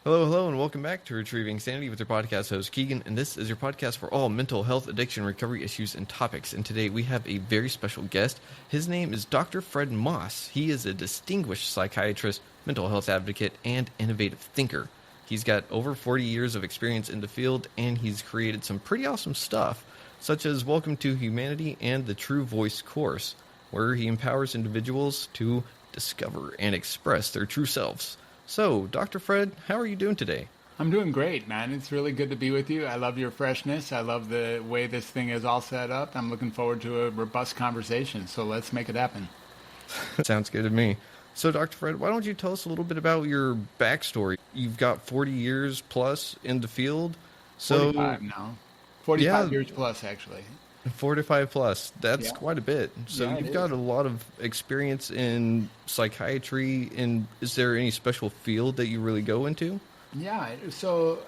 Hello, hello, and welcome back to Retrieving Sanity with your podcast host, Keegan, and this is your podcast for all mental health, addiction, recovery issues, and topics. And today we have a very special guest. His name is Dr. Fred Moss. He is a distinguished psychiatrist, mental health advocate, and innovative thinker. He's got over 40 years of experience in the field, and he's created some pretty awesome stuff, such as Welcome to Humanity and the True Voice course, where he empowers individuals to discover and express their true selves. So, Dr. Fred, how are you doing today? I'm doing great, man. It's really good to be with you. I love your freshness. I love the way this thing is all set up. I'm looking forward to a robust conversation, so let's make it happen. Sounds good to me. So, Dr. Fred, why don't you tell us a little bit about your backstory? You've got 40 years plus in the field. So 45 now. 45 years plus, actually. 45 plus. That's quite a bit. So you've got a lot of experience in psychiatry. And is there any special field that you really go into? Yeah. So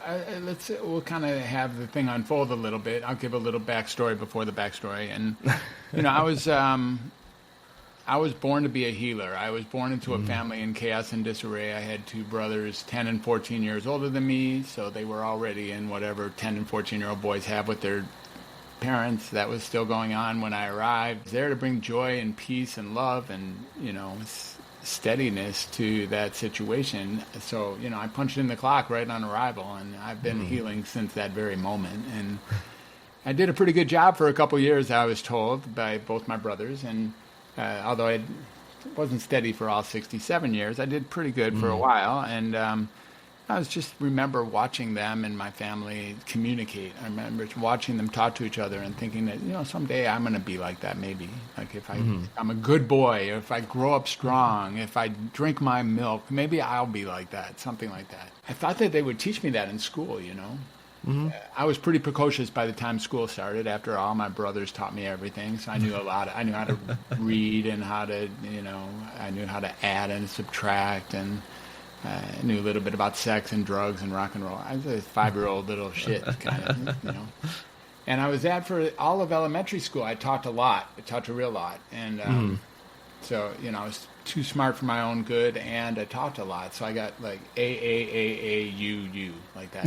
we'll kind of have the thing unfold a little bit. I'll give a little backstory before the backstory. And, I was born to be a healer. I was born into a family in chaos and disarray. I had two brothers, 10 and 14 years older than me. So they were already in whatever 10 and 14-year-old boys have with their parents. That was still going on when I arrived. I was there to bring joy and peace and love and, steadiness to that situation. So, I punched in the clock right on arrival, and I've been healing since that very moment. And I did a pretty good job for a couple of years, I was told, by both my brothers. And although I wasn't steady for all 67 years, I did pretty good for a while. And I was just remember watching them and my family communicate. I remember watching them talk to each other and thinking that, someday I'm going to be like that maybe. Like if I'm a good boy, or if I grow up strong, if I drink my milk, maybe I'll be like that, something like that. I thought that they would teach me that in school, I was pretty precocious by the time school started. After all, my brothers taught me everything, so I knew a lot. I knew how to read and how to, I knew how to add and subtract, and I knew a little bit about sex and drugs and rock and roll. I was a 5-year-old little shit, kind of, And I was at for all of elementary school. I talked a lot. I talked a real lot. And so, I was too smart for my own good, and I talked a lot. So I got like A, like that.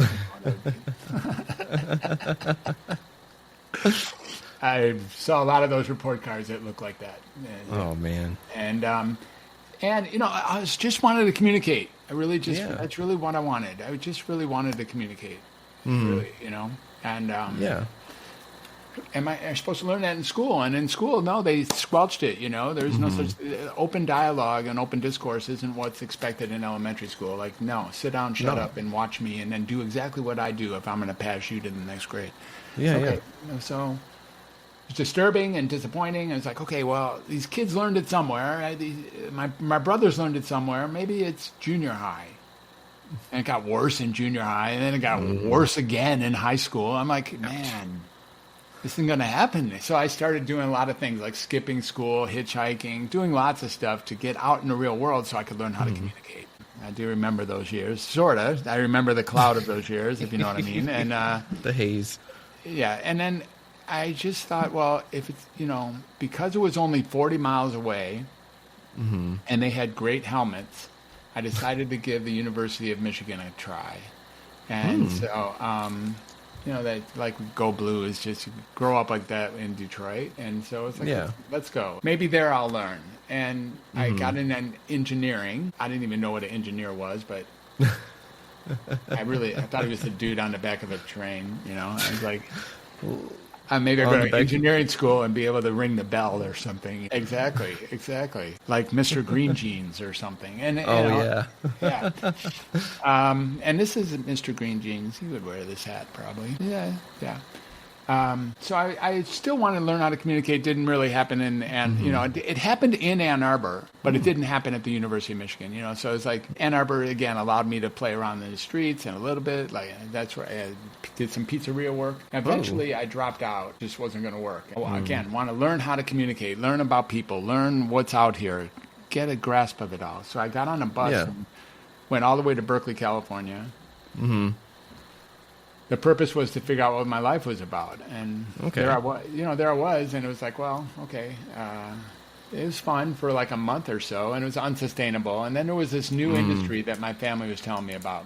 I saw a lot of those report cards that looked like that. Oh, man. And I just wanted to communicate. I really just, that's really what I wanted. I just really wanted to communicate, really, and, am I supposed to learn that in school? And in school, no, they squelched it, there's no such, open dialogue and open discourse isn't what's expected in elementary school. Like, no, sit down, shut up and watch me and then do exactly what I do if I'm going to pass you to the next grade. So it's disturbing and disappointing. And it's like, okay, well, these kids learned it somewhere. My brothers learned it somewhere. Maybe it's junior high. And it got worse in junior high, and then it got worse again in high school. I'm like, man, this isn't going to happen. So I started doing a lot of things like skipping school, hitchhiking, doing lots of stuff to get out in the real world so I could learn how to communicate. I do remember those years, sort of. I remember the cloud of those years, if you know what I mean. And the haze. Yeah, and then I just thought, well, if it's, because it was only 40 miles away and they had great helmets, I decided to give the University of Michigan a try. And so, that like Go Blue is just grow up like that in Detroit. And so it's like, let's go. Maybe there I'll learn. And I got in engineering. I didn't even know what an engineer was, but I thought he was the dude on the back of a train, I was like, maybe I'll go to engineering school and be able to ring the bell or something. Exactly. Like Mr. Green Jeans or something. And and this is Mr. Green Jeans. He would wear this hat probably. Yeah. So I still wanted to learn how to communicate. Didn't really happen it happened in Ann Arbor, but it didn't happen at the University of Michigan, so it's like Ann Arbor, again, allowed me to play around in the streets and a little bit, like that's where I did some pizzeria work. Eventually I dropped out, just wasn't going to work. Again, want to learn how to communicate, learn about people, learn what's out here, get a grasp of it all. So I got on a bus and went all the way to Berkeley, California. The purpose was to figure out what my life was about. And there I was, and it was like, well, okay. It was fun for like a month or so, and it was unsustainable. And then there was this new industry that my family was telling me about.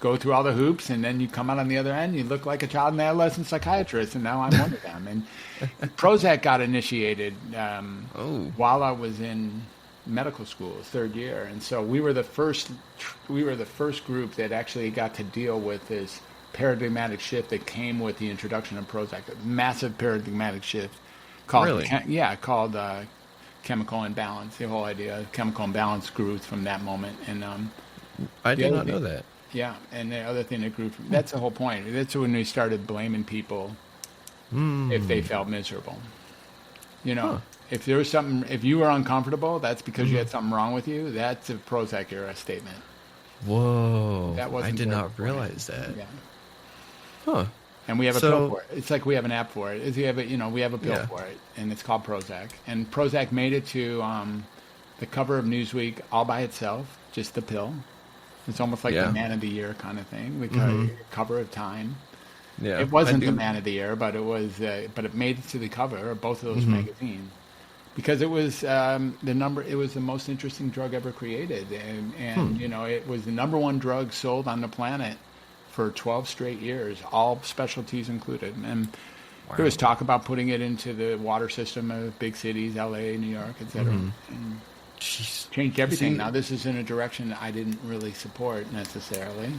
go through all the hoops, and then you come out on the other end, you look like a child and adolescent psychiatrist, and now I'm one of them. And Prozac got initiated while I was in medical school, third year, and so we were the first group that actually got to deal with this paradigmatic shift that came with the introduction of Prozac, a massive paradigmatic shift called chemical imbalance. The whole idea of chemical imbalance grew from that moment, and I did not know that. Yeah, and the other thing that grew from that's the whole point. That's when we started blaming people if they felt miserable. You know, if there was something, if you were uncomfortable, that's because you had something wrong with you. That's a Prozac era statement. Whoa, that wasn't I did not realize that. Yeah. Huh. And we have a pill for it. It's like we have an app for it. We have a pill for it, and it's called Prozac. And Prozac made it to the cover of Newsweek all by itself, just the pill. It's almost like the Man of the Year kind of thing. We cover of Time. Yeah, it wasn't the Man of the Year, but it was. But it made it to the cover of both of those magazines because it was It was the most interesting drug ever created, and you know, it was the number one drug sold on the planet for 12 straight years, all specialties included. And there was talk about putting it into the water system of big cities, LA, New York, etc. And changed everything. Now this is in a direction I didn't really support necessarily.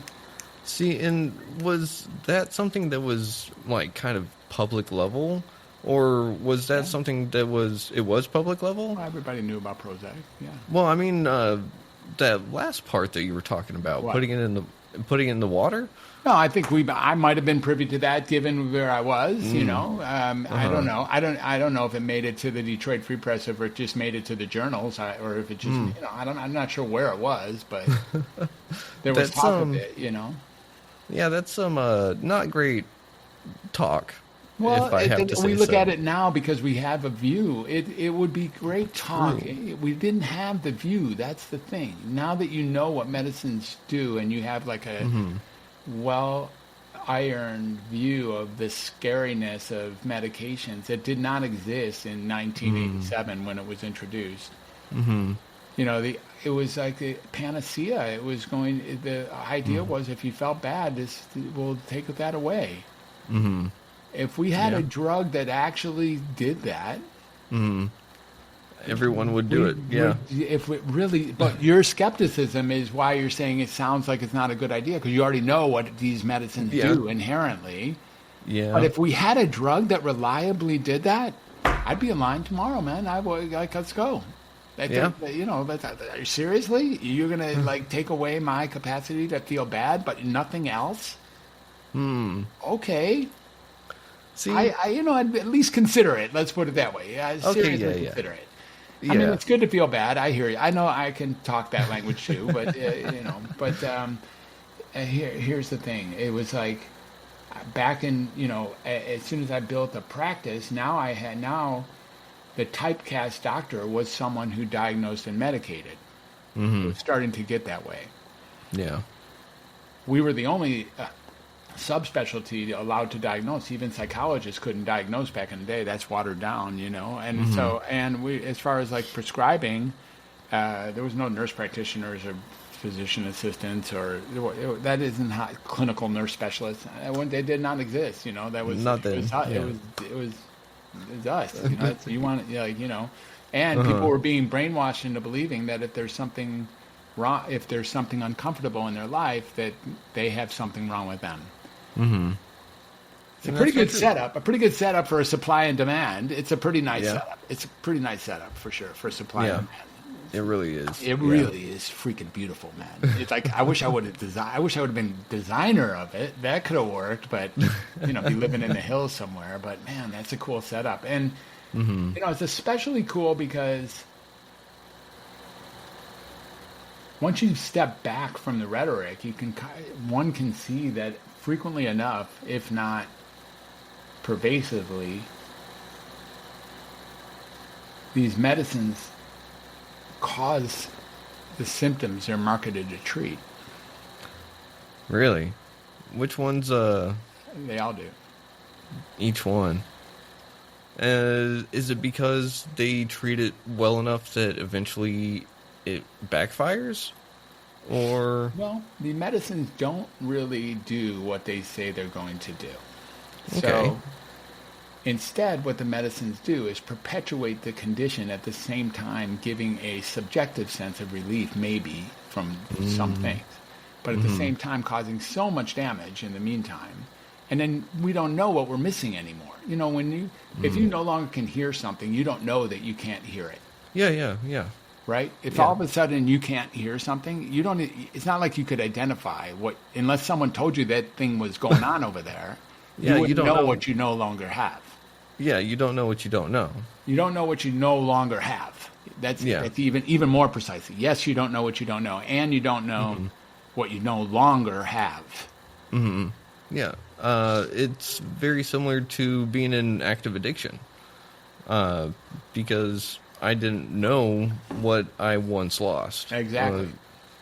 See, and was that something that was like kind of public level, or was that something that was public level? Well, everybody knew about Prozac. Yeah. Well, I mean, that last part that you were talking about, putting it in the water. No, I think I might have been privy to that, given where I was. You know, I don't know. I don't know if it made it to the Detroit Free Press, or if it just made it to the journals, or if it just. You know, I'm not sure where it was, but there was talk of it. You know. Yeah, that's some not great talk. Well, if I have to say we look at it now because we have a view. It would be great talk. We didn't have the view. That's the thing. Now that you know what medicines do, and you have like a well-ironed view of the scariness of medications that did not exist in 1987 when it was introduced. You know, it was like a panacea. It was the idea was if you felt bad, we'll take that away. If we had a drug that actually did that, everyone would do it. Yeah. But your skepticism is why you're saying it sounds like it's not a good idea, because you already know what these medicines do inherently. Yeah. But if we had a drug that reliably did that, I'd be in line tomorrow, man. Let's go. You know, seriously, you're gonna like take away my capacity to feel bad, but nothing else? Okay. See, I'd at least consider it. Let's put it that way. Seriously consider it. I mean, it's good to feel bad. I hear you. I know I can talk that language too, but here's the thing. It was like back in, as soon as I built a practice, now the typecast doctor was someone who diagnosed and medicated. It was starting to get that way. Yeah. We were the only subspecialty allowed to diagnose. Even psychologists couldn't diagnose back in the day. That's watered down, And so, we, as far as like prescribing, there was no nurse practitioners or physician assistants, or that isn't how clinical nurse specialists. They did not exist. That was not that. It was us. You want and people were being brainwashed into believing that if there's something wrong, if there's something uncomfortable in their life, that they have something wrong with them. It's a pretty good setup. A pretty good setup for a supply and demand. It's a pretty nice setup. It's a pretty nice setup for sure for supply and demand. It really is. It really is freaking beautiful, man. It's like I wish I would have been designer of it. That could have worked, but be living in the hills somewhere. But man, that's a cool setup, and it's especially cool because once you step back from the rhetoric, one can see that frequently enough, if not pervasively, these medicines cause the symptoms they're marketed to treat. Really? Which ones? They all do. Each one. Is it because they treat it well enough that eventually it backfires? Or Well, the medicines don't really do what they say they're going to do. okay. So instead, what the medicines do is perpetuate the condition at the same time giving a subjective sense of relief, maybe, from some things. But at the same time causing so much damage in the meantime. And then we don't know what we're missing anymore. You know, if you no longer can hear something, you don't know that you can't hear it. Yeah. Right? If all of a sudden you can't hear something, it's not like you could identify unless someone told you that thing was going on over there. You wouldn't know what you no longer have. Yeah, you don't know what you don't know. You don't know what you no longer have. That's even more precisely. Yes, you don't know what you don't know, and you don't know what you no longer have. Yeah, it's very similar to being in active addiction, because I didn't know what I once lost. Exactly.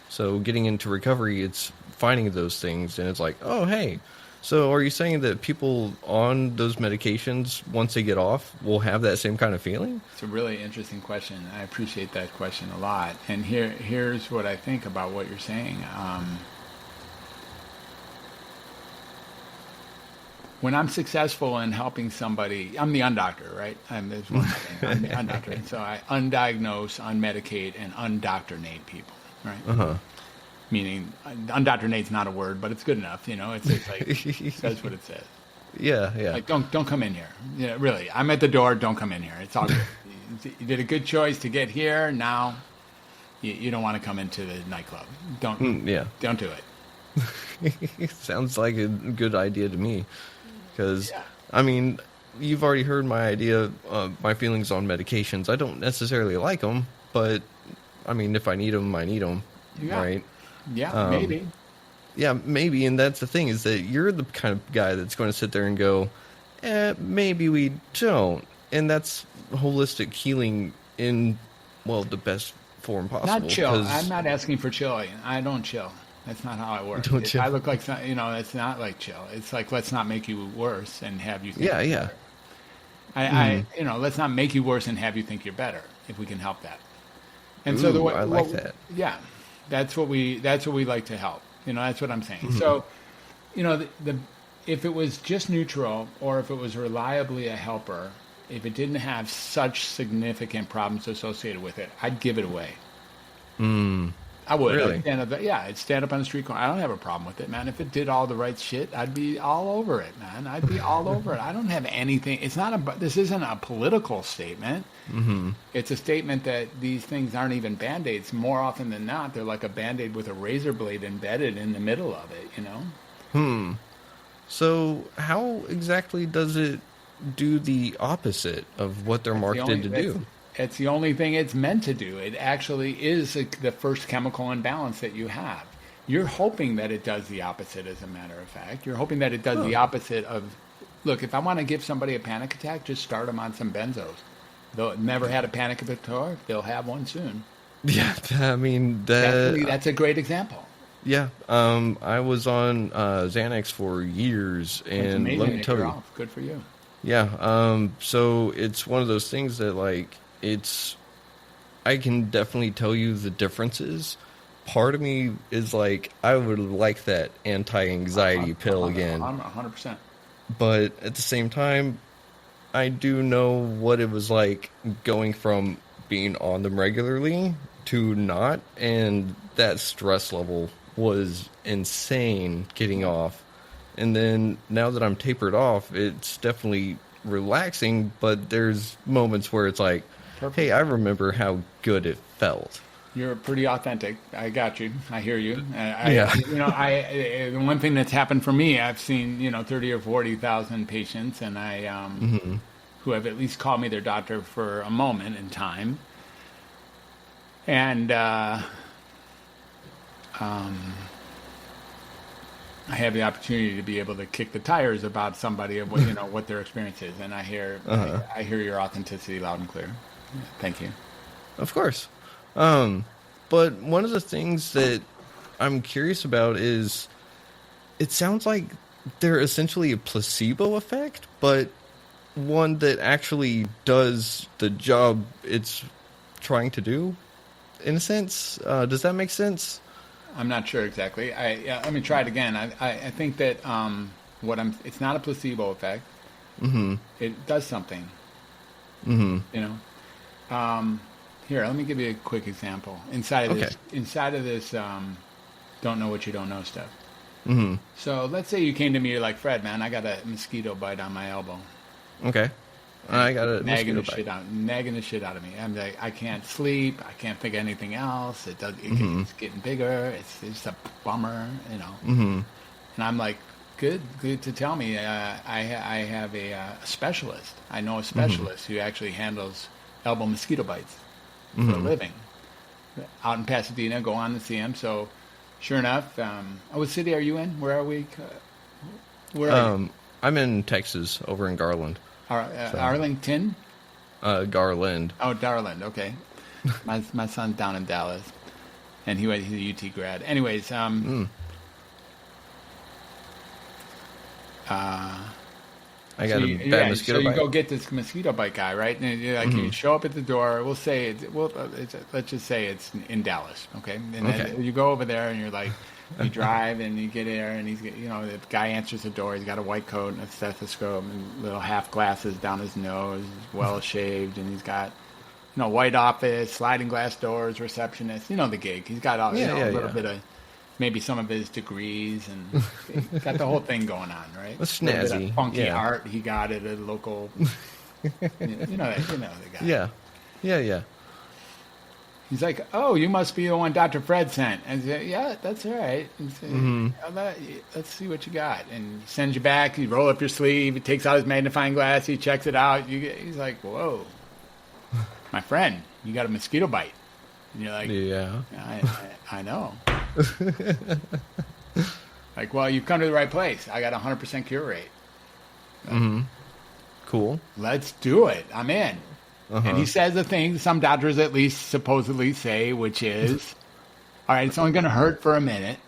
So getting into recovery, it's finding those things, and it's like, oh, hey. So are you saying that people on those medications, once they get off, will have that same kind of feeling? It's a really interesting question. I appreciate that question a lot. And here's what I think about what you're saying. When I'm successful in helping somebody, I'm the undoctor, right? I'm the undoctor. So I undiagnose, unmedicate, and undoctrinate people, right? Meaning, undoctrinate's not a word, but it's good enough, you know? It's like, it says what it says. Yeah. Like, don't come in here. Yeah, really, I'm at the door, don't come in here. It's all good. You did a good choice to get here, now you don't want to come into the nightclub. Don't do it. Sounds like a good idea to me. Because, I mean, you've already heard my idea of my feelings on medications. I don't necessarily like them, but, I mean, if I need them, I need them, right? Yeah, maybe. Yeah, maybe, and that's the thing, is that you're the kind of guy that's going to sit there and go, maybe we don't. And that's holistic healing in, well, the best form possible. Not chill. I'm not asking for chilling. I don't chill. That's not how I work. Don't chill. I look like, it's not like chill. It's like, let's not make you worse and have you think Yeah. Let's not make you worse and have you think you're better, if we can help that. And I like that. Yeah. That's what we like to help. That's what I'm saying. So, if it was just neutral, or if it was reliably a helper, if it didn't have such significant problems associated with it, I'd give it away. I would. Really? I'd stand up on the street corner. I don't have a problem with it, man. If it did all the right shit, I'd be all over it, man. I'd be all over it. I don't have anything. This isn't a political statement. It's a statement that these things aren't even Band-Aids. More often than not, they're like a Band-Aid with a razor blade embedded in the middle of it, So how exactly does it do the opposite of what they're marketed to do? It's the only thing it's meant to do. It actually is the first chemical imbalance that you have. You're hoping that it does the opposite, as a matter of fact. You're hoping that it does the opposite of... Look, if I want to give somebody a panic attack, just start them on some benzos. They'll never had a panic attack before. They'll have one soon. Yeah, I mean... That's a great example. Yeah, I was on Xanax for years, and let me tell you... Good for you. Yeah, so it's one of those things that, like... I can definitely tell you the differences. Part of me is like, I would like that anti-anxiety pill again. 100%. But at the same time, I do know what it was like going from being on them regularly to not. And that stress level was insane getting off. And then now that I'm tapered off, it's definitely relaxing, but there's moments where it's like, perfect. Hey, I remember how good it felt. You're pretty authentic. I got you. I hear you. The one thing that's happened for me, I've seen 30 or 40,000 patients, and who have at least called me their doctor for a moment in time, and I have the opportunity to be able to kick the tires about somebody of what what their experience is, and I hear your authenticity loud and clear. Yeah, thank you. Of course. But one of the things that I'm curious about is, it sounds like they're essentially a placebo effect, but one that actually does the job it's trying to do, in a sense. Does that make sense? I'm not sure exactly. Let me try it again. I think that it's not a placebo effect. Mm-hmm. It does something. Mm-hmm. You know. Here, let me give you a quick example. Inside of this, don't know what you don't know stuff. Mm-hmm. So let's say you came to me, you're like, Fred, man, I got a mosquito bite on my elbow. Okay. I got a nagging mosquito bite. nagging the shit out of me. I'm like, I can't sleep. I can't think of anything else. It's getting bigger. It's a bummer, you know. Mm-hmm. And I'm like, good to tell me. I have a specialist. I know a specialist who actually handles elbow mosquito bites for a living. Out in Pasadena, go on to see him. So, sure enough, what city are you in? Where are we? Where are you? I'm in Texas, over in Garland. Arlington? Garland. Oh, Darland. Okay. my son's down in Dallas, and he's a UT grad. Anyways, I got a bad mosquito bite. So you go get this mosquito bite guy, right? And you're like, you show up at the door. Let's just say it's in Dallas, okay? And then you go over there, and you're like, you drive, and you get there, and the guy answers the door. He's got a white coat and a stethoscope and little half glasses down his nose, well shaved, and he's got, white office, sliding glass doors, receptionist. You know the gig. He's got a little bit of maybe some of his degrees, and he's got the whole thing going on, right? That's snazzy. A bit of funky art he got at a local. you know the guy. Yeah. He's like, oh, you must be the one Dr. Fred sent. And I said, yeah, that's all right. Let's see what you got. And he sends you back. You roll up your sleeve. He takes out his magnifying glass. He checks it out. He's like, whoa, my friend, you got a mosquito bite. And you're like, yeah, I know. Like, well, you've come to the right place. I got a 100% cure rate. Cool. Let's do it. I'm in. And he says the thing some doctors at least supposedly say, which is, all right, it's only going to hurt for a minute.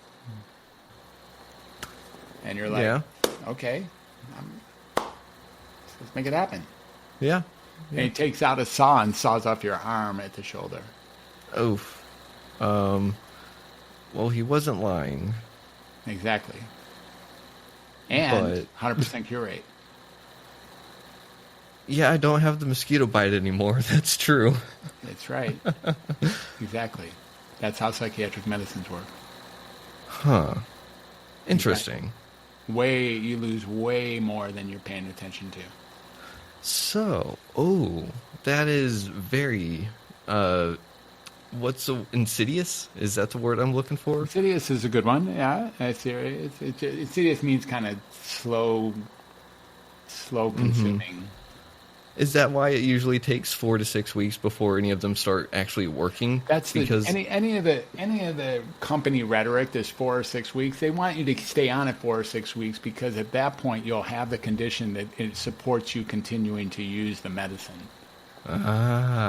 And you're like, okay, let's make it happen. Yeah. And he takes out a saw and saws off your arm at the shoulder. Oof. Well, he wasn't lying. Exactly. And 100% cure rate. Yeah, I don't have the mosquito bite anymore. That's true. That's right. Exactly. That's how psychiatric medicines work. Huh. Interesting. Exactly. You lose way more than you're paying attention to. So, that is very, insidious? Is that the word I'm looking for? Insidious is a good one, yeah. Insidious means kind of slow consuming. Is that why it usually takes 4 to 6 weeks before any of them start actually working? That's because any of the company rhetoric. There's 4 or 6 weeks. They want you to stay on it 4 or 6 weeks because at that point you'll have the condition that it supports you continuing to use the medicine.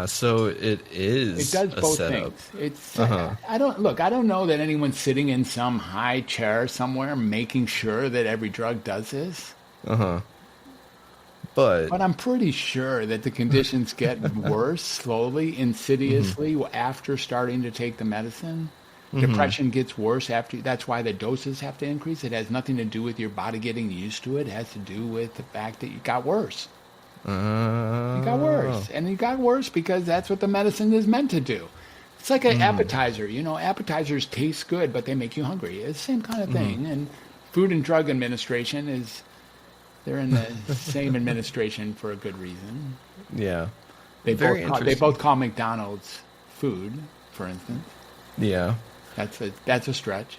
So it is. It does both setup. things. It's I don't know that anyone's sitting in some high chair somewhere making sure that every drug does this. But I'm pretty sure that the conditions get worse slowly, insidiously after starting to take the medicine. Depression gets worse after. That's why the doses have to increase. It has nothing to do with your body getting used to it. It has to do with the fact that you got worse. You got worse. And you got worse because that's what the medicine is meant to do. It's like an appetizer. Appetizers taste good, but they make you hungry. It's the same kind of thing. And Food and Drug Administration they're in the same administration for a good reason. Yeah. They both call McDonald's food, for instance. Yeah. That's a stretch.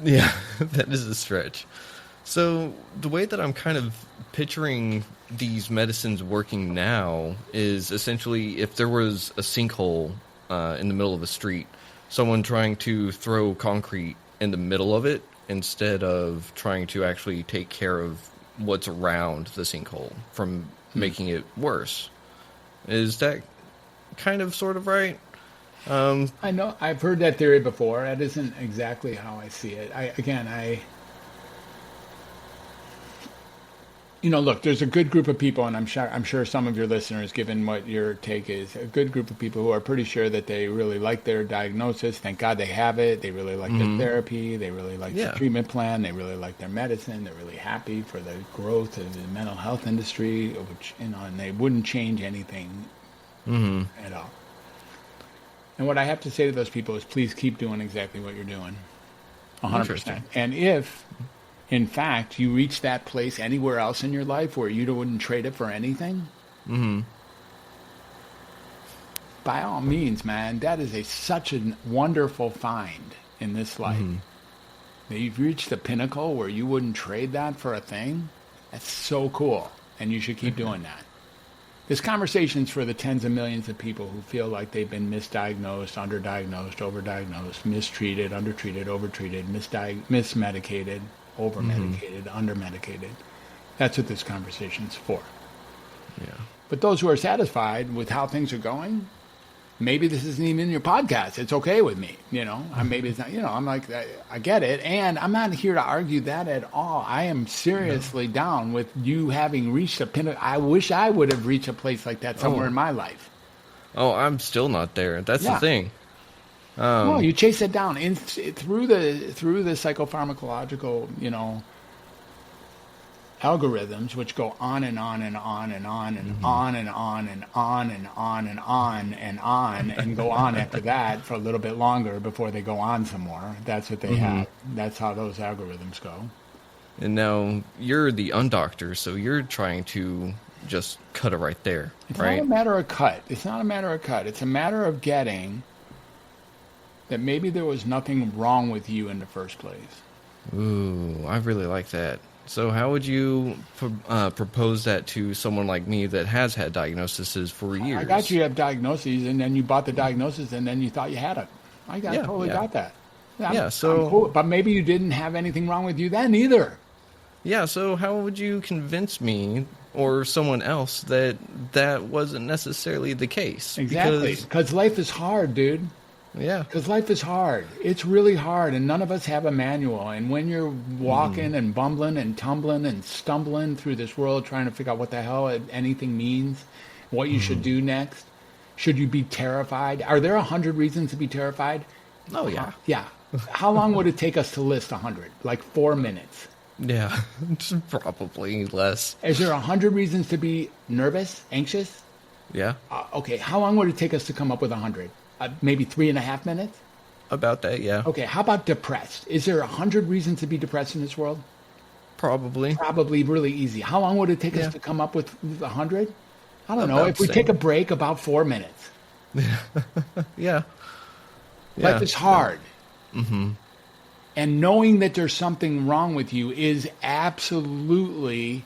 Yeah, that is a stretch. So the way that I'm kind of picturing these medicines working now is essentially if there was a sinkhole in the middle of the street, someone trying to throw concrete in the middle of it instead of trying to actually take care of what's around the sinkhole from making it worse. Is that kind of sort of right? I know I've heard that theory before. That isn't exactly how I see it. Look, there's a good group of people, and I'm sure some of your listeners, given what your take is, a good group of people who are pretty sure that they really like their diagnosis. Thank God they have it. They really like their therapy. They really like the treatment plan. They really like their medicine. They're really happy for the growth of the mental health industry, which, and they wouldn't change anything at all. And what I have to say to those people is, please keep doing exactly what you're doing, 100%. And if, in fact, you reach that place anywhere else in your life where you wouldn't trade it for anything, by all means, man, that is such a wonderful find in this life. That you've reached the pinnacle where you wouldn't trade that for a thing. That's so cool, and you should keep doing that. This conversation's for the tens of millions of people who feel like they've been misdiagnosed, underdiagnosed, overdiagnosed, mistreated, undertreated, overtreated, mismedicated, overmedicated, undermedicated. That's what this conversation's for. Yeah. But those who are satisfied with how things are going, maybe this isn't even your podcast. It's okay with me, Maybe it's not, I'm like, I get it. And I'm not here to argue that at all. I am seriously down with you having reached a pinnacle. I wish I would have reached a place like that somewhere in my life. Oh, I'm still not there. That's the thing. No, you chase it down through the psychopharmacological, algorithms, which go on and on and on and on and on and on and on and on and on and on and go on after that for a little bit longer before they go on some more. That's what they have. That's how those algorithms go. And now you're the undoctor, so you're trying to just cut it right there, It's right? not a matter of cut. It's a matter of getting that maybe there was nothing wrong with you in the first place. Ooh, I really like that. So how would you propose that to someone like me that has had diagnoses for years? I got you have diagnoses, and then you bought the diagnosis, and then you thought you had it. I totally got that. I'm cool. But maybe you didn't have anything wrong with you then either. Yeah, so how would you convince me or someone else that wasn't necessarily the case? Exactly, because life is hard, dude. Yeah. Because life is hard. It's really hard, and none of us have a manual. And when you're walking and bumbling and tumbling and stumbling through this world trying to figure out what the hell anything means, what you should do next, should you be terrified? Are there 100 reasons to be terrified? Oh, yeah. Yeah. How long would it take us to list 100? Like 4 minutes. Yeah, probably less. Is there 100 reasons to be nervous, anxious? Yeah. Okay, how long would it take us to come up with 100? Maybe 3.5 minutes? About that, yeah. Okay, how about depressed? Is there 100 reasons to be depressed in this world? Probably. Probably really easy. How long would it take us to come up with 100? I don't know. If we take a break, about 4 minutes. Yeah. Life is hard. And knowing that there's something wrong with you is absolutely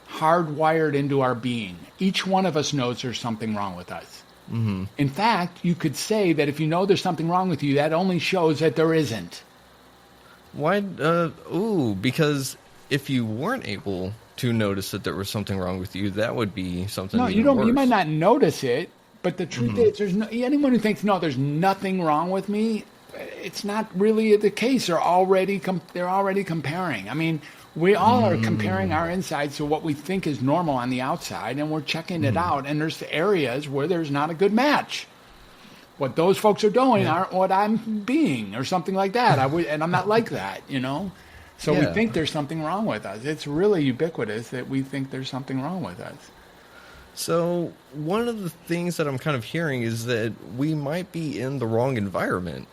hardwired into our being. Each one of us knows there's something wrong with us. In fact, you could say that if you know there's something wrong with you, that only shows that there isn't. Why? Because if you weren't able to notice that there was something wrong with you, that would be something. No, you don't. Worse. You might not notice it, but the truth is, anyone who thinks there's nothing wrong with me, it's not really the case. They're already comparing. I mean, we all are comparing our insides to what we think is normal on the outside, and we're checking it out. And there's areas where there's not a good match. What those folks are doing aren't what I'm being, or something like that. And I'm not like that, So we think there's something wrong with us. It's really ubiquitous that we think there's something wrong with us. So one of the things that I'm kind of hearing is that we might be in the wrong environment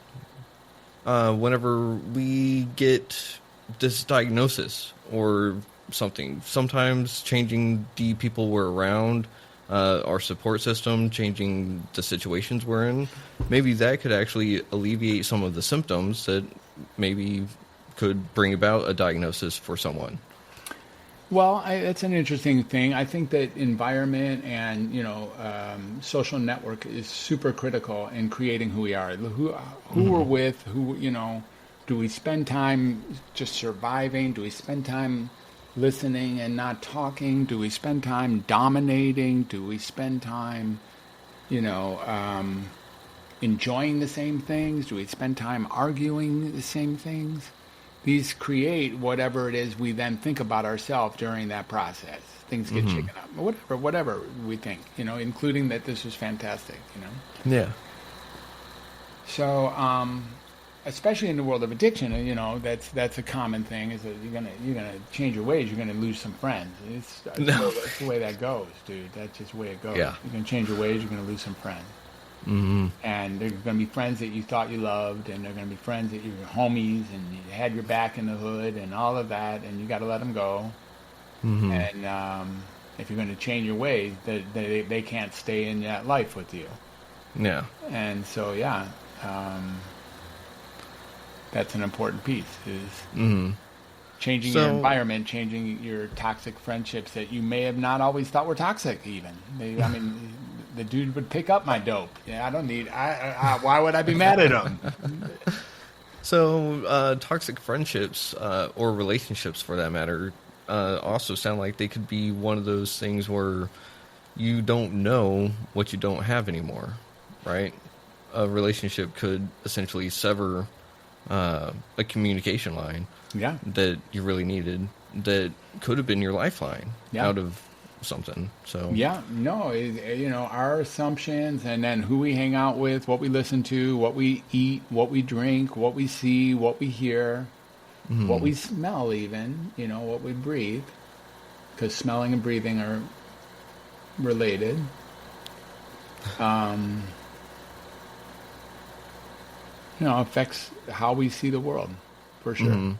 whenever we get this diagnosis or something. Sometimes changing the people we're around, our support system, changing the situations we're in, maybe that could actually alleviate some of the symptoms that maybe could bring about a diagnosis for someone. Well, that's an interesting thing. I think that environment and social network is super critical in creating who we are, who we're with, do we spend time just surviving? Do we spend time listening and not talking? Do we spend time dominating? Do we spend time, enjoying the same things? Do we spend time arguing the same things? these create whatever it is we then think about ourselves during that process. Things get shaken up, whatever we think, including that this was fantastic, Yeah. So, especially in the world of addiction, that's a common thing. Is that you're gonna change your ways, you're gonna lose some friends. That's the way that goes, dude. That's just the way it goes. Yeah. You're gonna change your ways, you're gonna lose some friends. And there's gonna be friends that you thought you loved, and they're gonna be friends that you're homies, and you had your back in the hood, and all of that, and you got to let them go. And if you're going to change your ways, they can't stay in that life with you. Yeah. And so, that's an important piece, is changing your environment, changing your toxic friendships that you may have not always thought were toxic even. I mean, the dude would pick up my dope. Yeah, why would I be mad at him? So, toxic friendships, or relationships for that matter, also sound like they could be one of those things where you don't know what you don't have anymore, right? A relationship could essentially sever a communication line that you really needed, that could have been your lifeline out of something. So our assumptions, and then who we hang out with, what we listen to, what we eat, what we drink, what we see, what we hear, what we smell, even, what we breathe, because smelling and breathing are related. Affects how we see the world, for sure.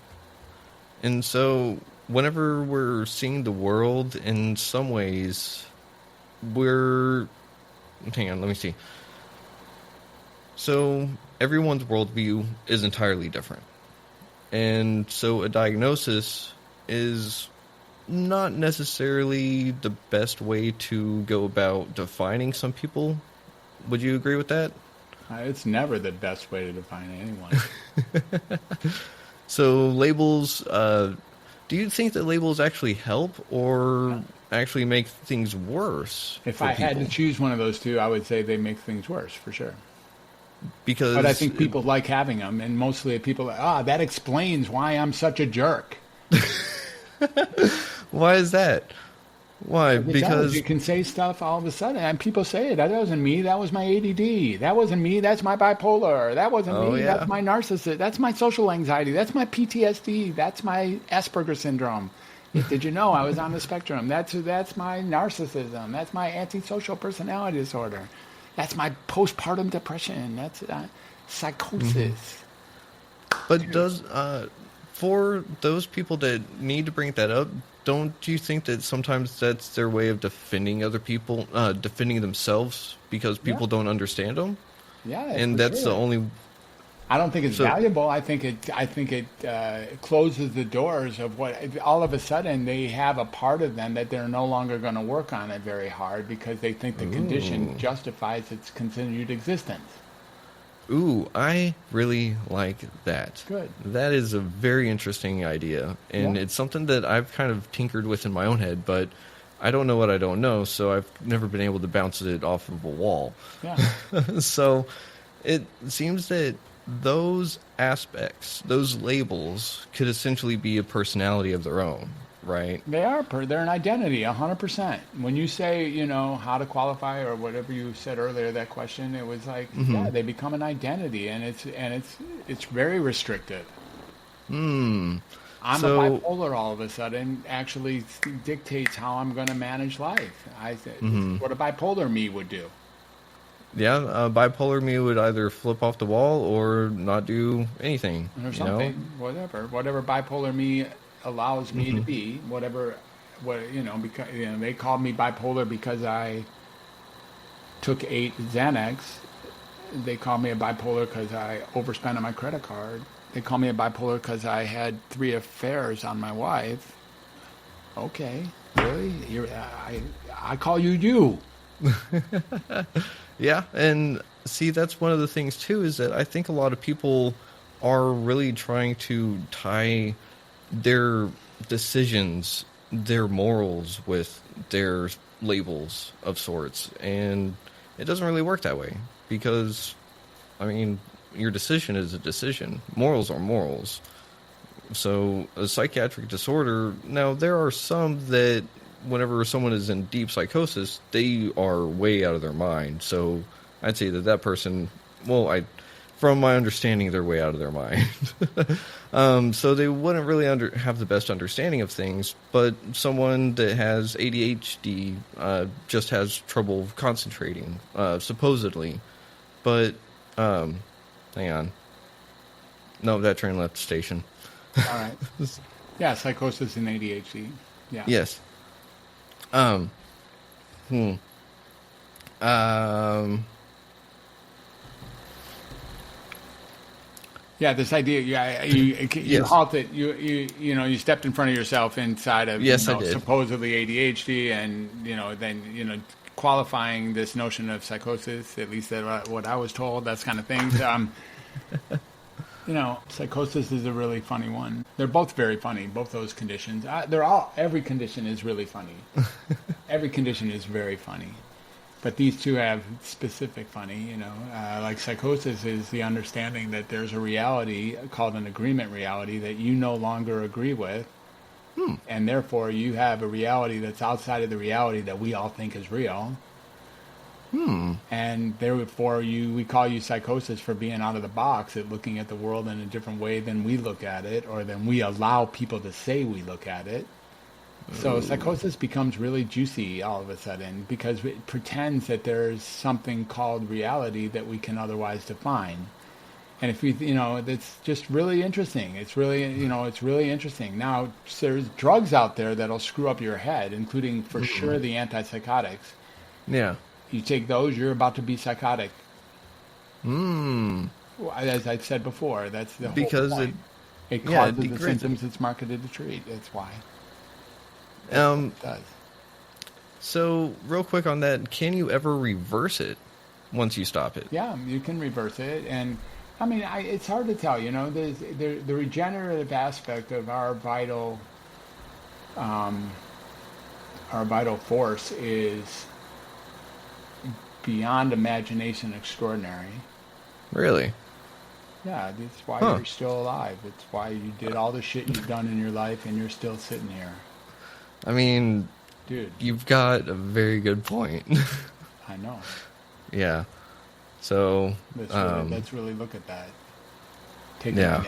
And so whenever we're seeing the world, in some ways, hang on, let me see. So everyone's worldview is entirely different. And so a diagnosis is not necessarily the best way to go about defining some people. Would you agree with that? It's never the best way to define anyone. So labels, do you think that labels actually help or actually make things worse? If I had to choose one of those two, I would say they make things worse, for sure. But I think people like having them, and mostly people that explains why I'm such a jerk. Why is that? Why? Because you can say stuff all of a sudden, and people say it. That wasn't me. That was my ADD. That wasn't me. That's my bipolar. That wasn't me. Yeah. That's my narcissist. That's my social anxiety. That's my PTSD. That's my Asperger's syndrome. Did you know I was on the spectrum? That's my narcissism. That's my antisocial personality disorder. That's my postpartum depression. That's psychosis. But does for those people that need to bring that up, don't you think that sometimes that's their way of defending other people, defending themselves, because people don't understand them? Yeah, and that's the only. I don't think it's valuable. I think it closes the doors of what. All of a sudden, they have a part of them that they're no longer going to work on it very hard because they think the condition justifies its continued existence. Ooh, I really like that. Good. That is a very interesting idea, and it's something that I've kind of tinkered with in my own head, but I don't know what I don't know, so I've never been able to bounce it off of a wall. Yeah. So it seems that those aspects, those labels, could essentially be a personality of their own, right? They are. They're an identity, 100%. When you say, how to qualify or whatever you said earlier, that question, it was like, they become an identity, and it's very restrictive. I'm a bipolar all of a sudden actually dictates how I'm going to manage life. What a bipolar me would do. Yeah, bipolar me would either flip off the wall or not do anything. Or something, whatever bipolar me allows me to be, because they called me bipolar because I took 8 Xanax. They called me a bipolar because I overspent on my credit card. They called me a bipolar because I had 3 affairs on my wife. Okay, really? I call you. Yeah, and see, that's one of the things too, is that I think a lot of people are really trying to tie their decisions, their morals, with their labels of sorts, and it doesn't really work that way, because your decision is a decision. Morals are morals. So a psychiatric disorder, now there are some that whenever someone is in deep psychosis, they are way out of their mind. So I'd say that person, from my understanding, they're way out of their mind. So they wouldn't really have the best understanding of things, but someone that has ADHD just has trouble concentrating, supposedly. But, hang on. No, that train left the station. All right. Yeah, psychosis and ADHD. Yeah. Yes. Yeah, this idea. You Yes. halted. You stepped in front of yourself inside of Yes, I did. supposedly ADHD, and then qualifying this notion of psychosis. At least that what I was told. That's kind of things. Psychosis is a really funny one. They're both very funny. Both those conditions. Every condition is really funny. Every condition is very funny. But these two have specific funny, like psychosis is the understanding that there's a reality called an agreement reality that you no longer agree with. And therefore you have a reality that's outside of the reality that we all think is real. And therefore we call you psychosis for being out of the box at looking at the world in a different way than we look at it, or than we allow people to say we look at it. So psychosis becomes really juicy all of a sudden because it pretends that there's something called reality that we can otherwise define. And if that's just really interesting. It's really interesting. Now, there's drugs out there that'll screw up your head, including for sure the antipsychotics. Yeah. You take those, you're about to be psychotic. As I've said before, that's the whole point. It causes the symptoms it's marketed to treat. That's why. It does. So, real quick on that, can you ever reverse it once you stop it? Yeah, you can reverse it, and I mean, it's hard to tell. The regenerative aspect of our vital force is beyond imagination extraordinary. Really? Yeah, that's why you're still alive. It's why you did all the shit you've done in your life, and you're still sitting here. I mean, dude, you've got a very good point. I know. Yeah. So let's really look at that. You don't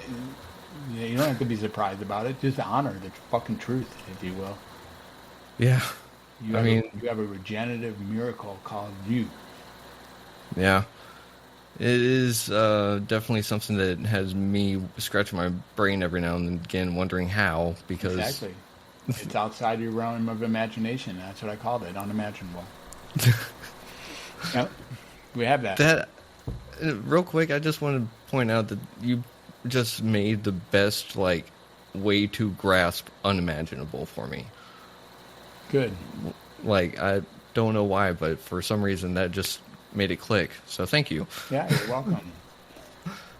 have to be surprised about it. Just honor the fucking truth, if you will. Yeah. You have a regenerative miracle called you. Yeah. It is definitely something that has me scratching my brain every now and again, wondering how, because... Exactly. It's outside your realm of imagination. That's what I called it, unimaginable. Yep. We have that. Real quick, I just want to point out that you just made the best, way to grasp unimaginable for me. Good. I don't know why, but for some reason that just made it click. So thank you. Yeah, you're welcome.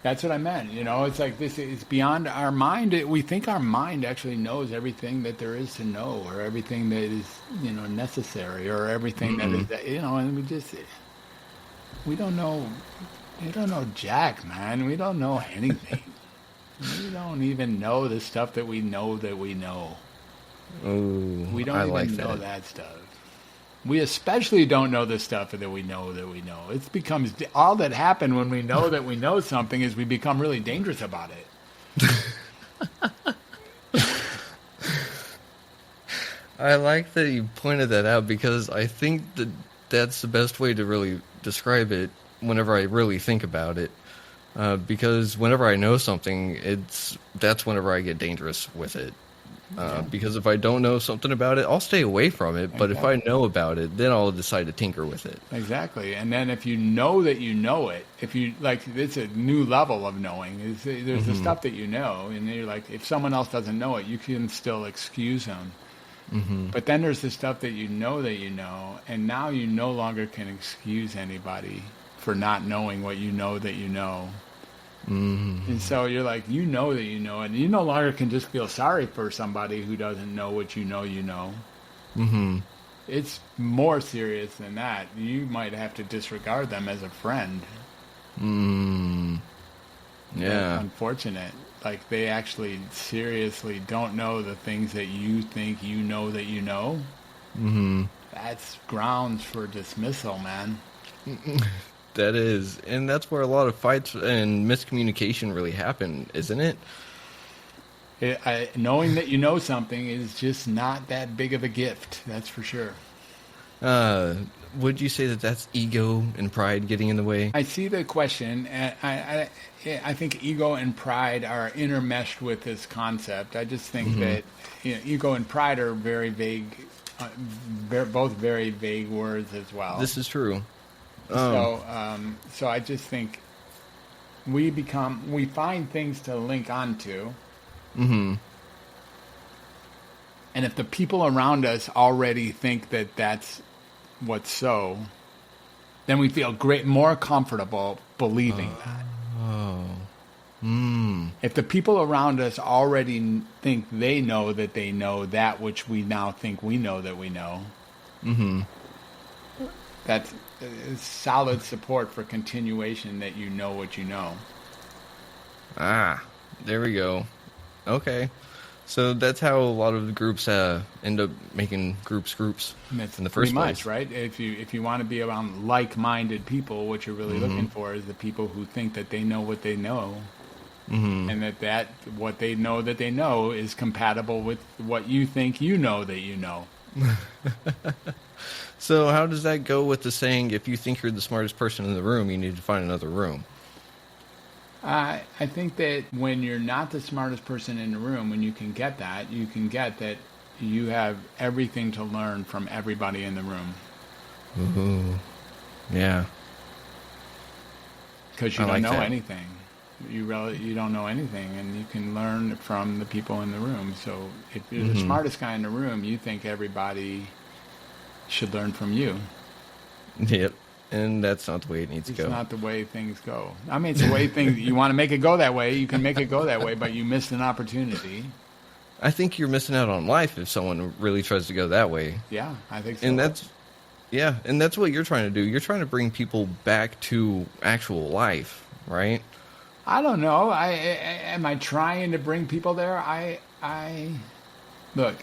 That's what I meant. It's like this is beyond our mind. We think our mind actually knows everything that there is to know, or everything that is, necessary, or everything that is, and we don't know jack, man. We don't know anything. We don't even know the stuff that we know that we know. Ooh, we don't even know that stuff. We especially don't know the stuff that we know that we know. It becomes all that happened when we know that we know something is we become really dangerous about it. I like that you pointed that out because I think that's the best way to really describe it whenever I really think about it. Because whenever I know something, that's whenever I get dangerous with it. Because if I don't know something about it, I'll stay away from it. But if I know about it, then I'll decide to tinker with it. Exactly. And then if you know that you know it, it's a new level of knowing. There's the stuff that you know, and you're like, if someone else doesn't know it, you can still excuse them. But then there's the stuff that you know, and now you no longer can excuse anybody for not knowing what you know that you know. And so you're like, you know that you know it, and you no longer can just feel sorry for somebody who doesn't know what you know you know. It's more serious than that. You might have to disregard them as a friend. Yeah. That's unfortunate. like they actually seriously don't know the things that you think you know that you know, that's grounds for dismissal, man. That is, and that's where a lot of fights and miscommunication really happen, isn't it? Knowing that you know something is just not that big of a gift, that's for sure. Would you say that that's ego and pride getting in the way? I see the question, and I think ego and pride are intermeshed with this concept. I just think that ego and pride are very vague, both very vague words as well. This is true. So I just think we find things to link onto. And if the people around us already think that that's what's so, then we feel more comfortable believing that. If the people around us already think they know that which we now think we know that we know, that's solid support for continuation that you know what you know. There we go. Okay. So that's how a lot of the groups end up making groups in the first place. Much, right? If you want to be around like-minded people, what you're really looking for is the people who think that they know what they know, and that what they know that they know is compatible with what you think you know that you know. So how does that go with the saying, if you think you're the smartest person in the room, you need to find another room? I think that when you're not the smartest person in the room, when you can get that you have everything to learn from everybody in the room. Ooh. Yeah. Because you don't know anything. You don't know anything, and you can learn from the people in the room. So if you're the smartest guy in the room, you think everybody should learn from you. Yep. And that's not the way it needs to go. It's not the way things go. I mean, it's the way things, you want to make it go that way, you can make it go that way, but you missed an opportunity. I think you're missing out on life if someone really tries to go that way. Yeah, I think so. And that's what you're trying to do. You're trying to bring people back to actual life, right? I don't know. Am I trying to bring people there? Look.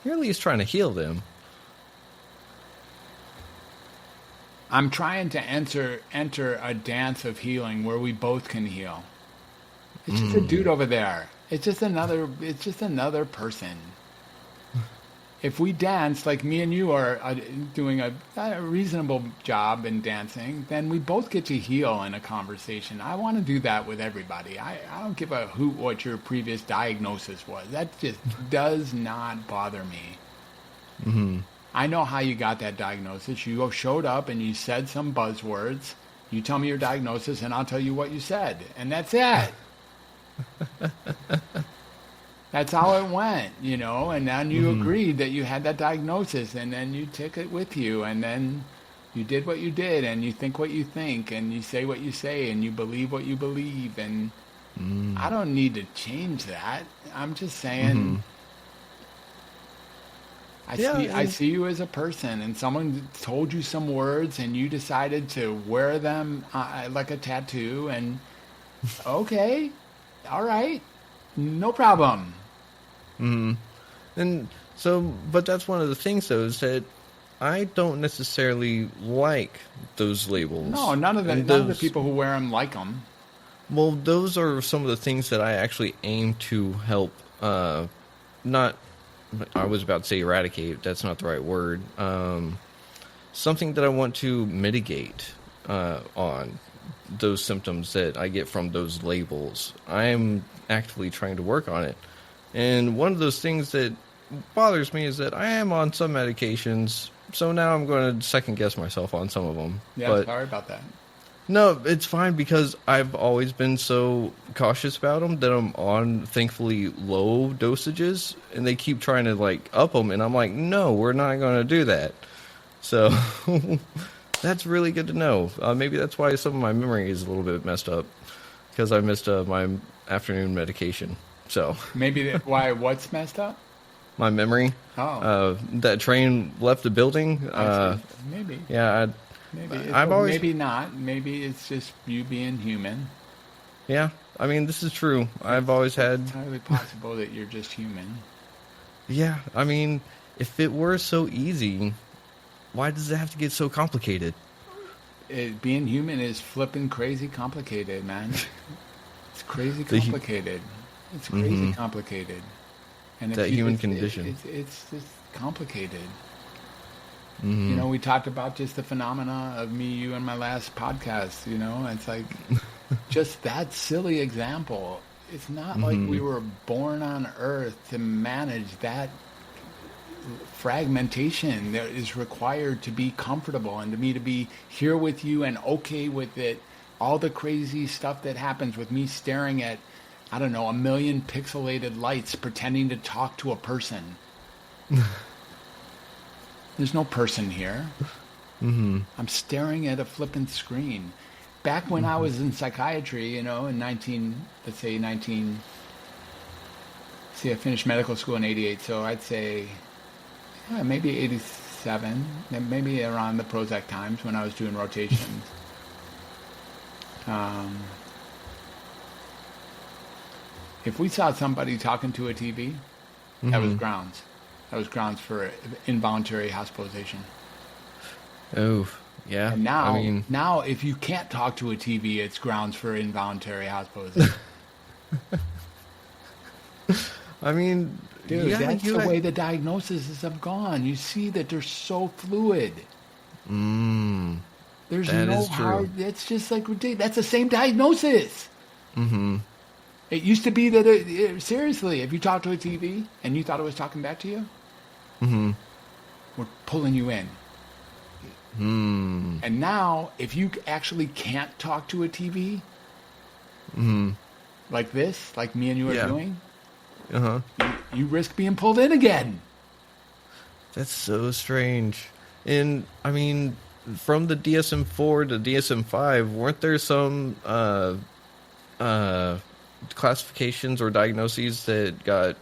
You're at least trying to heal them. I'm trying to enter a dance of healing where we both can heal. It's just a dude over there. It's just another person. If we dance like me and you are doing a reasonable job in dancing, then we both get to heal in a conversation. I want to do that with everybody. I don't give a hoot what your previous diagnosis was. That just does not bother me. I know how you got that diagnosis. You showed up and you said some buzzwords. You tell me your diagnosis and I'll tell you what you said. And that's it. That's how it went, and then you agreed that you had that diagnosis, and then you took it with you, and then you did what you did, and you think what you think, and you say what you say, and you believe what you believe, and I don't need to change that. I'm just saying, I see you as a person, and someone told you some words, and you decided to wear them like a tattoo, and okay, all right, no problem. And so, but that's one of the things, though, is that I don't necessarily like those labels. No, none of the people who wear them like them. Well, those are some of the things that I actually aim to help. Not, I was about to say eradicate. That's not the right word. Something that I want to mitigate on those symptoms that I get from those labels. I am actively trying to work on it. And one of those things that bothers me is that I am on some medications, so now I'm going to second guess myself on some of them. Yeah, sorry about that. No, it's fine because I've always been so cautious about them that I'm on, thankfully, low dosages, and they keep trying to, up them, and I'm like, no, we're not going to do that. So that's really good to know. Maybe that's why some of my memory is a little bit messed up, because I missed my afternoon medication. So maybe why? What's messed up? My memory. Oh. That train left the building. Maybe. Yeah. Maybe not. Maybe it's just you being human. Yeah, I mean, this is true. I've always had... It's entirely possible that you're just human. Yeah, I mean, if it were so easy, why does it have to get so complicated? Being human is flipping crazy complicated, man. It's crazy complicated. It's crazy complicated. And that human condition. It's just complicated. Mm-hmm. You know, we talked about just the phenomena of me, you, and my last podcast. You know, it's like just that silly example. It's not like we were born on Earth to manage that fragmentation that is required to be comfortable and to me to be here with you and okay with it. All the crazy stuff that happens with me staring at, I don't know, 1 million pixelated lights pretending to talk to a person. There's no person here. I'm staring at a flippant screen. Back when I was in psychiatry, you know, in I finished medical school in 88, so I'd say maybe 87, maybe around the Prozac times when I was doing rotations. If we saw somebody talking to a TV, that was grounds. That was grounds for involuntary hospitalization. Oh, yeah. And now, I mean, now if you can't talk to a TV, it's grounds for involuntary hospitalization. I mean, dude, that's the way the diagnoses have gone. You see that they're so fluid. There's no hard. It's just like ridiculous. That's the same diagnosis. It used to be that seriously, if you talk to a TV and you thought it was talking back to you, we're pulling you in. And now, if you actually can't talk to a TV, like this, like me and you are doing, you risk being pulled in again. That's so strange. And I mean, from the DSM-4 to DSM-5, weren't there some classifications or diagnoses that got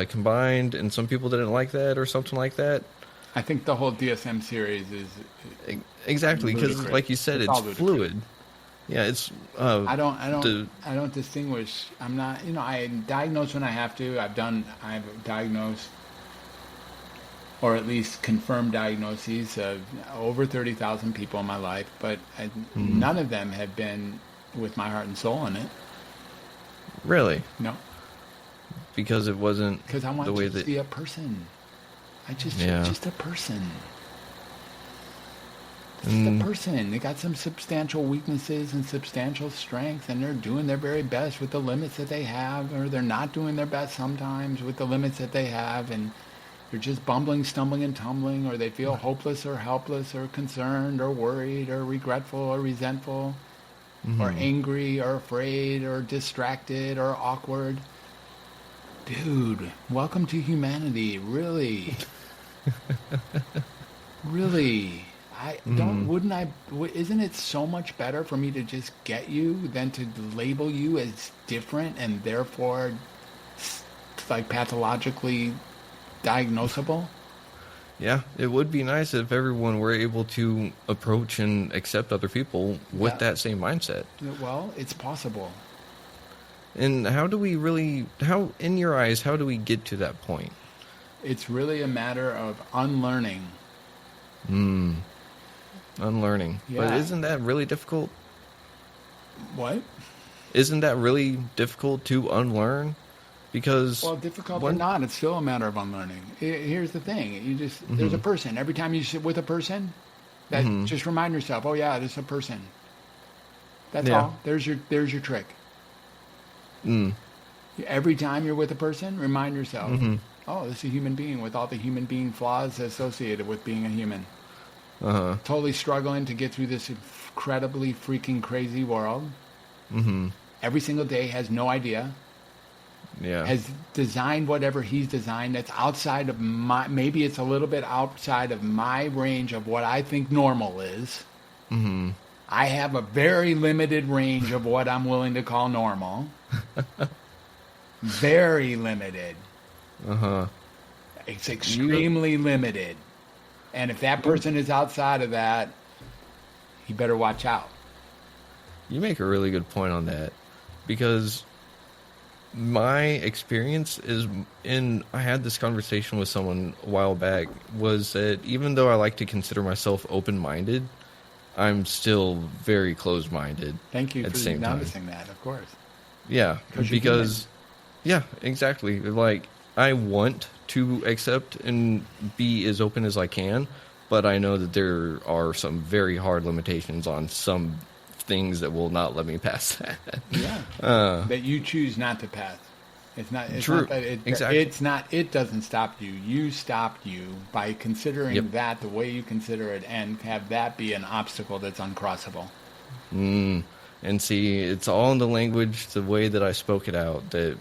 combined, and some people didn't like that or something like that? I think the whole DSM series is exactly because, like you said, it's fluid. Yeah, it's. I don't distinguish. I'm not. You know, I diagnose when I have to. I've diagnosed, or at least confirmed diagnoses of over 30,000 people in my life, but none of them have been with my heart and soul in it. Really? No. Because it wasn't. Because I want the way to that... see a person. Just a person. Just a person. They got some substantial weaknesses and substantial strengths, and they're doing their very best with the limits that they have, or they're not doing their best sometimes with the limits that they have, and they're just bumbling, stumbling, and tumbling, or they feel hopeless or helpless or concerned or worried or regretful or resentful or angry or afraid or distracted or awkward. Dude, welcome to humanity. Really? Really? Isn't it so much better for me to just get you than to label you as different and therefore like pathologically diagnosable? Yeah, it would be nice if everyone were able to approach and accept other people with that same mindset. Well, it's possible. And in your eyes, how do we get to that point? It's really a matter of unlearning. Unlearning. Yeah. But isn't that really difficult? What? Isn't that really difficult to unlearn? Because... Well, difficult or not, it's still a matter of unlearning. Here's the thing. There's a person. Every time you sit with a person, just remind yourself, oh yeah, this is a person. That's all. There's your trick. Every time you're with a person, remind yourself, oh, this is a human being with all the human being flaws associated with being a human. Totally struggling to get through this incredibly freaking crazy world. Every single day has no idea. Yeah. Has designed whatever he's designed that's outside of maybe it's a little bit outside of my range of what I think normal is. I have a very limited range of what I'm willing to call normal. Very limited. It's extremely limited. And if that person is outside of that, you better watch out. You make a really good point on that, because my experience is I had this conversation with someone a while back, was that even though I like to consider myself open-minded, I'm still very closed-minded. Thank you at for the same noticing time. that, of course. Yeah, because yeah, exactly. Like, I want to accept and be as open as I can, but I know that there are some very hard limitations on some things that will not let me pass that. Yeah. That you choose not to pass. It's not True. that Exactly. it doesn't stop you. You stopped you by considering that the way you consider it, and have that be an obstacle that's uncrossable. And see, it's all in the language, the way that I spoke it out, that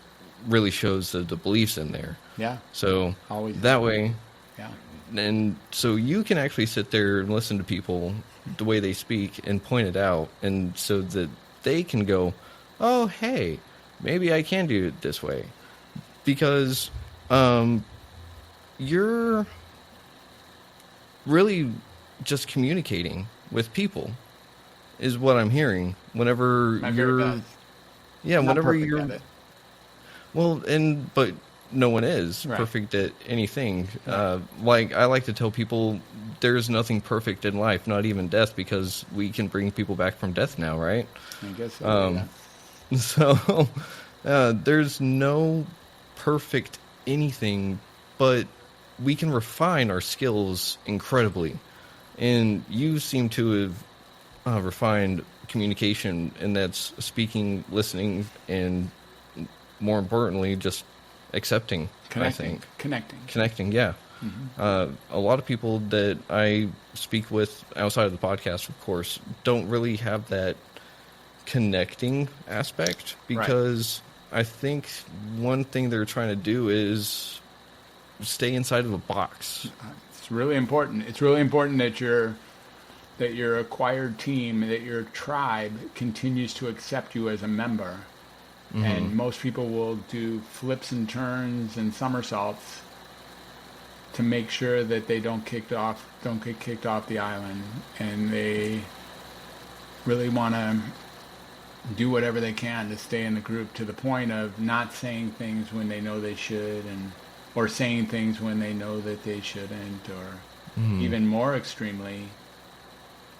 really shows the beliefs in there. Yeah. So Always. that way, Yeah. and so you can actually sit there and listen to people, the way they speak, and point it out, and so that they can go, oh, hey, maybe I can do it this way. Because you're really just communicating with people, is what I'm hearing. Whenever whenever you're, well, but no one is perfect at anything. Like, I like to tell people, there's nothing perfect in life, not even death, because we can bring people back from death now, right? I guess so. So there's no perfect anything, but we can refine our skills incredibly. And you seem to have refined communication, and that's speaking, listening, and more importantly, just accepting. Connecting. Yeah. Mm-hmm. A lot of people that I speak with outside of the podcast, of course, don't really have that connecting aspect, because I think one thing they're trying to do is stay inside of a box. It's really important. It's really important that your acquired team, that your tribe continues to accept you as a member. Mm-hmm. And most people will do flips and turns and somersaults to make sure that they don't get kicked off the island, and they really want to do whatever they can to stay in the group, to the point of not saying things when they know they should, or saying things when they know that they shouldn't, or even more extremely,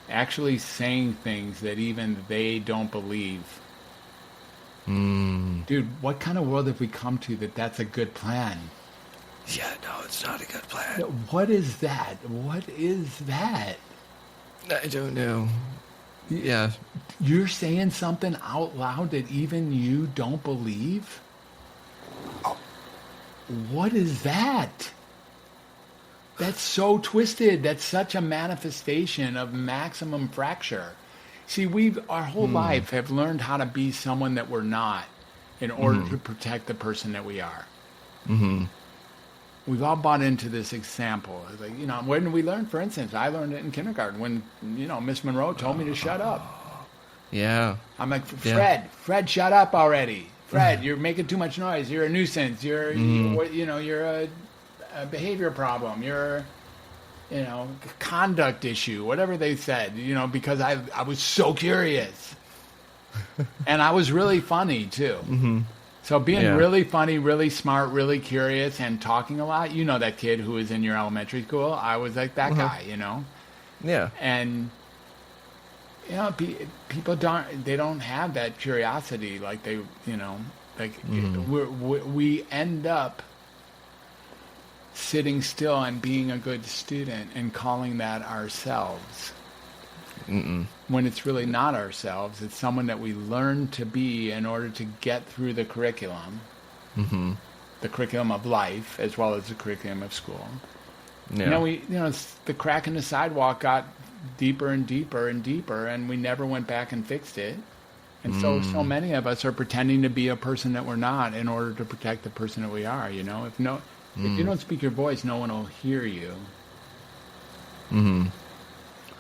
actually saying things that even they don't believe. Dude, what kind of world have we come to that's a good plan? Yeah, no, it's not a good plan. What is that? What is that? I don't know. Yeah. You're saying something out loud that even you don't believe? Oh, what is that? That's so twisted. That's such a manifestation of maximum fracture. See, we've our whole life have learned how to be someone that we're not in order to protect the person that we are. Mm-hmm. We've all bought into this example. Like, when did we learn? For instance, I learned it in kindergarten when, Miss Monroe told me to shut up. Yeah. I'm like, Fred, shut up already. Fred, you're making too much noise. You're a nuisance. You're a behavior problem. You're, conduct issue, whatever they said, because I was so curious. And I was really funny, too. Mm-hmm. So being really funny, really smart, really curious, and talking a lot, that kid who was in your elementary school, I was like that guy, Yeah. And, people don't have that curiosity like they, we end up sitting still and being a good student and calling that ourselves. When it's really not ourselves. It's someone that we learn to be in order to get through the curriculum, the curriculum of life as well as the curriculum of school. Yeah. The crack in the sidewalk got deeper and deeper and deeper, and we never went back and fixed it. And so many of us are pretending to be a person that we're not in order to protect the person that we are. If you don't speak your voice, no one will hear you. Mm-hmm.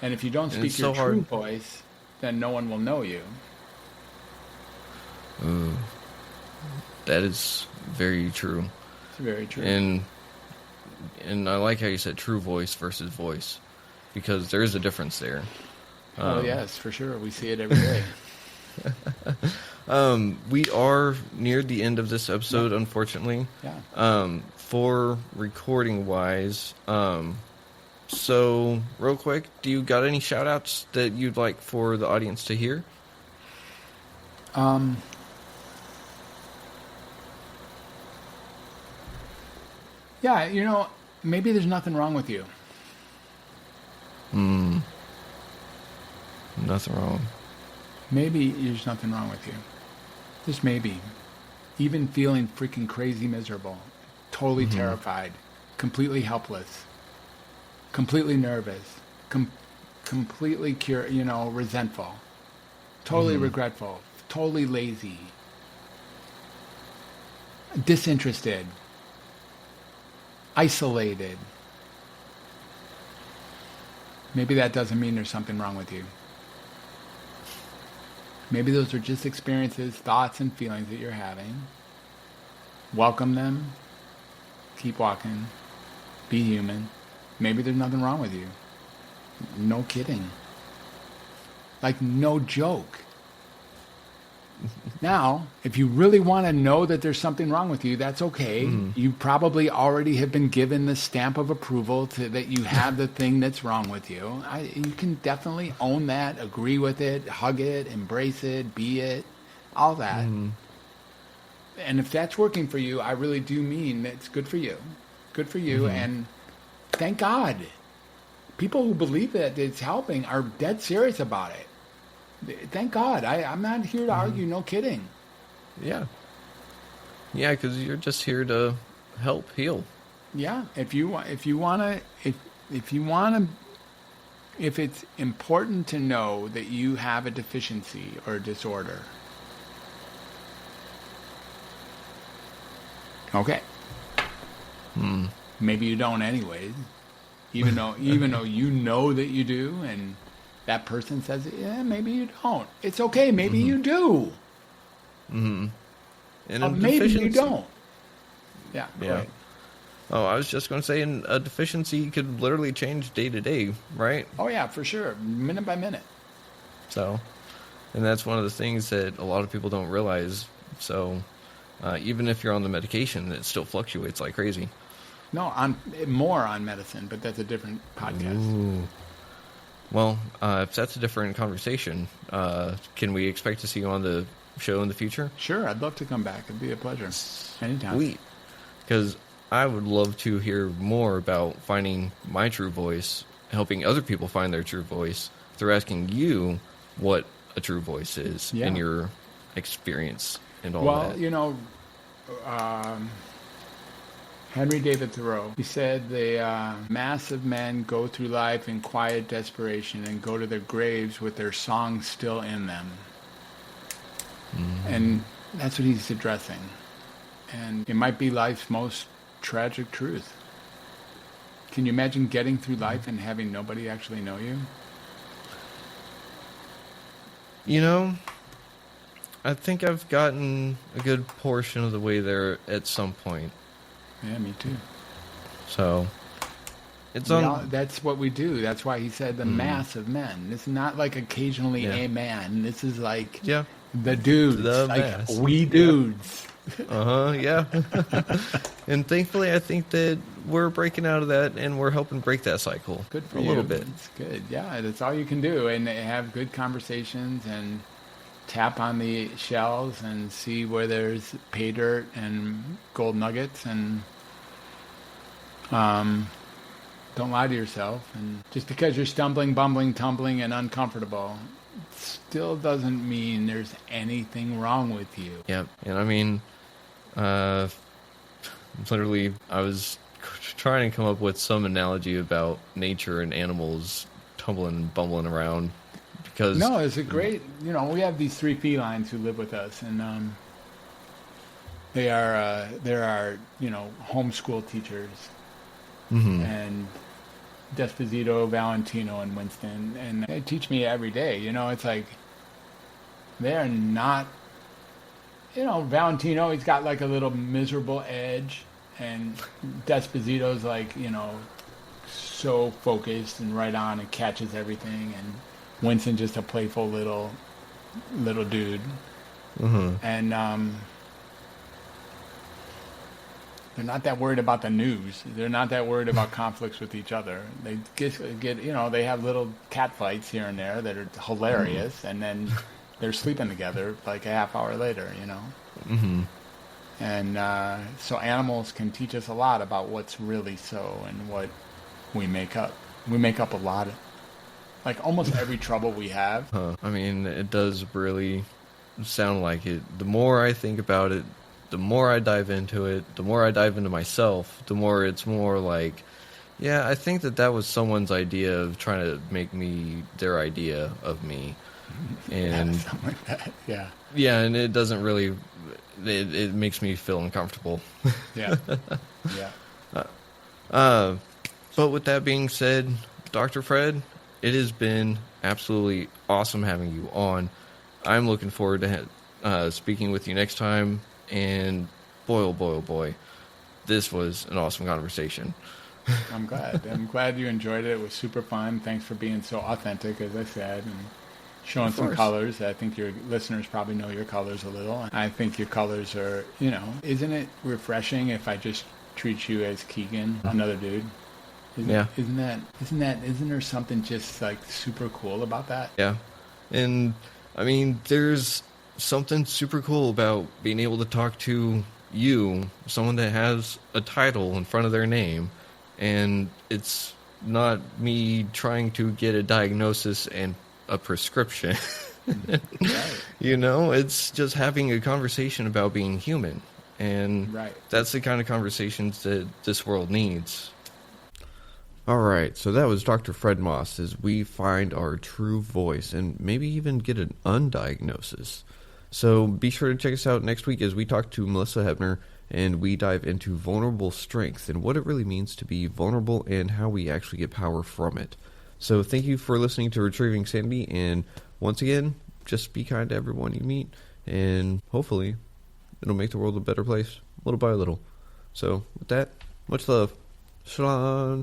And if you don't speak your true voice, then no one will know you. That is very true. It's very true. And I like how you said true voice versus voice, because there is a difference there. Yes, for sure. We see it every day. We are near the end of this episode, unfortunately. Yeah. For recording wise, so real quick, do you got any shout outs that you'd like for the audience to hear? Yeah, maybe there's nothing wrong with you. Nothing wrong. Maybe there's nothing wrong with you. Just maybe. Even feeling freaking crazy miserable, totally terrified, completely helpless, completely nervous, completely resentful, totally regretful, totally lazy, disinterested, isolated. Maybe that doesn't mean there's something wrong with you. Maybe those are just experiences, thoughts, and feelings that you're having. Welcome them. Keep walking. Be human. Maybe there's nothing wrong with you. No kidding. Like, no joke. Now, if you really want to know that there's something wrong with you, that's okay. You probably already have been given the stamp of approval that you have the thing that's wrong with you. You can definitely own that, agree with it, hug it, embrace it, be it, all that. And if that's working for you, I really do mean it's good for you. Good for you, and thank God. People who believe that it's helping are dead serious about it. Thank God. I'm not here to argue. No kidding. Yeah. Yeah, because you're just here to help heal. Yeah. If it's important to know that you have a deficiency or a disorder, okay. Maybe you don't anyways. Even though you know that you do, and that person says, yeah, maybe you don't. It's okay. Maybe you do. And maybe you don't. Yeah. Yeah. Oh, I was just going to say, a deficiency could literally change day to day, right? Oh, yeah, for sure. Minute by minute. So, and that's one of the things that a lot of people don't realize. So, even if you're on the medication, it still fluctuates like crazy. No, more on medicine, but that's a different podcast. Ooh. Well, if that's a different conversation, can we expect to see you on the show in the future? Sure, I'd love to come back. It'd be a pleasure. Anytime. Sweet. Because I would love to hear more about finding my true voice, helping other people find their true voice through asking you what a true voice is in your experience and all that. Well, Henry David Thoreau, he said the mass of men go through life in quiet desperation and go to their graves with their songs still in them. And that's what he's addressing. And it might be life's most tragic truth. Can you imagine getting through life and having nobody actually know you? I think I've gotten a good portion of the way there at some point. Yeah, me too. So, that's what we do. That's why he said the mass of men. It's not like occasionally a man. This is like the dudes. The like mass. We dudes. Yeah. And thankfully, I think that we're breaking out of that and we're helping break that cycle. Good for a you. little bit. It's good. Yeah, that's all you can do. And have good conversations and tap on the shells and see where there's pay dirt and gold nuggets, and don't lie to yourself. And just because you're stumbling, bumbling, tumbling, and uncomfortable still doesn't mean there's anything wrong with you. Yep. And I mean, literally, I was trying to come up with some analogy about nature and animals tumbling and bumbling around. No, it's a great, we have these 3 felines who live with us, and they're our homeschool teachers, and Desposito, Valentino, and Winston, and they teach me every day. It's like they're not, Valentino, he's got like a little miserable edge, and Desposito's like, so focused and right on and catches everything, and Winston just a playful little little dude. Mm-hmm. And they're not that worried about the news. They're not that worried about conflicts with each other. They get they have little cat fights here and there that are hilarious, and then they're sleeping together like a half hour later, Mm-hmm. And so animals can teach us a lot about what's really so and what we make up. We make up a lot of, like almost every trouble we have. I mean, it does really sound like it. The more I think about it, the more I dive into it, the more I dive into myself, the more it's more like, yeah, I think that was someone's idea of trying to make me their idea of me. And something like that, yeah. Yeah, and it doesn't really, it makes me feel uncomfortable. Yeah, yeah. But with that being said, Dr. Fred, it has been absolutely awesome having you on. I'm looking forward to speaking with you next time. And boy, oh boy, oh boy, this was an awesome conversation. I'm glad. I'm glad you enjoyed it. It was super fun. Thanks for being so authentic, as I said, and showing some colors. I think your listeners probably know your colors a little. I think your colors are, isn't it refreshing if I just treat you as Keegan, another dude? Isn't there something just like super cool about that? Yeah. And I mean, there's something super cool about being able to talk to you, someone that has a title in front of their name, and it's not me trying to get a diagnosis and a prescription. Right. It's just having a conversation about being human, and that's the kind of conversations that this world needs. Alright, so that was Dr. Fred Moss as we find our true voice and maybe even get an undiagnosis. So be sure to check us out next week as we talk to Melissa Hebner and we dive into vulnerable strength and what it really means to be vulnerable and how we actually get power from it. So thank you for listening to Retrieving Sanity, and once again, just be kind to everyone you meet, and hopefully it'll make the world a better place, little by little. So with that, much love. Shalom.